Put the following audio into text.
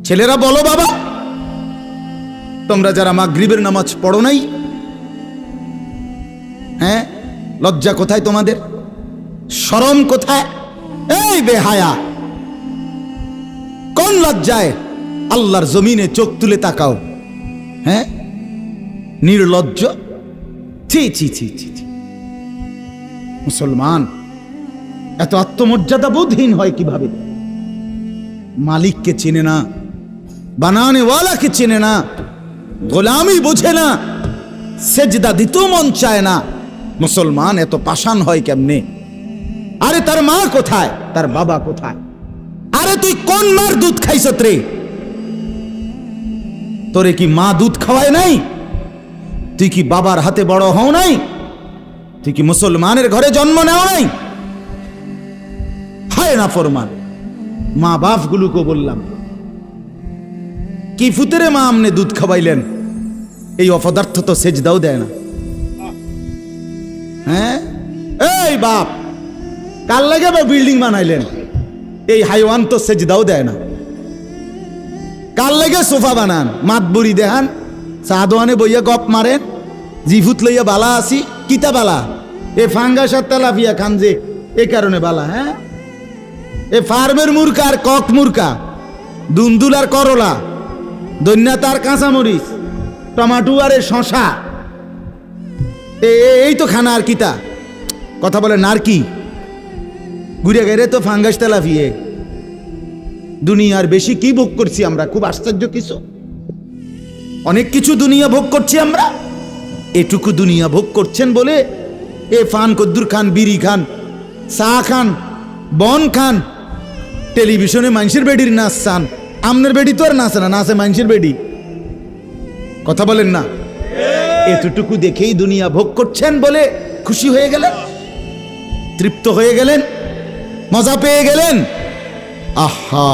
ছেলেরা বলো বাবা, তোমরা যারা মাগরিবের নামাজ পড়ো নাই, হ্যাঁ, লজ্জা কোথায় তোমাদের? শরম কোথায়? এই বেহায়া, কোন লজ্জায় আল্লাহর জমিনে চোখ তুলে তাকাও? হ্যাঁ, নির্লজ্জ। ছি ছি ছি ছি ছি। মুসলমান এত আত্মমর্যাদা বোধহীন হয় কিভাবে? মালিককে চেনে না, বানানেওয়ালাকে চেনে না, গোলামি বোঝে না, সেজদা দিতেও মন চায় না। মুসলমান এত পাষাণ হয় কেমনে? আরে তার মা কোথায়, তার বাবা কোথায়? আরে তুই কোন মার দুধ খাইছত রে? তোরে কি মা দুধ খাওয়ায় নাই? তুই কি বাবার হাতে বড় হও নাই? তুই কি মুসলমানের ঘরে জন্ম নেও নাই? হায় না ফরমান। মা বাপ গুলোকে বললাম, কি ফুতেরে মা আমনে দুধ খাওয়াইলেন? এই অপদার্থ তো সেজদাও দেয় না। হ্যাঁ, এই বাপ, কাল লাগে বিল্ডিং বানাইলেন? এই হাইওয়ান তো সেজদাও দেয় না। কাল লাগে সোফা বানান, মাতবুরি দেহান, সাদোয়ানে বইয়া গপ মারেন, জিভুত লইয়া বালা আসি। কিতা বালা? এ ফাঙ্গাস আর তেলাপিয়া খান যে, এ কারণে বালা। হ্যাঁ, এ ফার্মের মুরকা আর কক মুরকা, দুন্দুল আর করলা, দৈন্যাত আর কাঁচামরিচ, টমাটো আর শশা, এই তো খানা। আর কিতা কথা বলে? নারকি ঘুরে গেলে তো ফাঙ্গাস তেলাপিয়ে। দুনিয়ার বেশি কি ভোগ করছি আমরা? খুব আশ্চর্য কিছু, অনেক কিছু দুনিয়া ভোগ করছি আমরা। এটুকু দুনিয়া ভোগ করছেন বলে এ ফান কদ্দুর খান, বিড়ি খান, চা খান, বন খান, টেলিভিশনে মানুষের বেডির নাচ চান। আমনের বেডি তো আর নাচে না, নাচে মানুষের বেডি। কথা বলেন না? এতটুকু দেখেই দুনিয়া ভোগ করছেন বলে খুশি হয়ে গেলেন, তৃপ্ত হয়ে গেলেন, মজা পেয়ে গেলেন। আহা,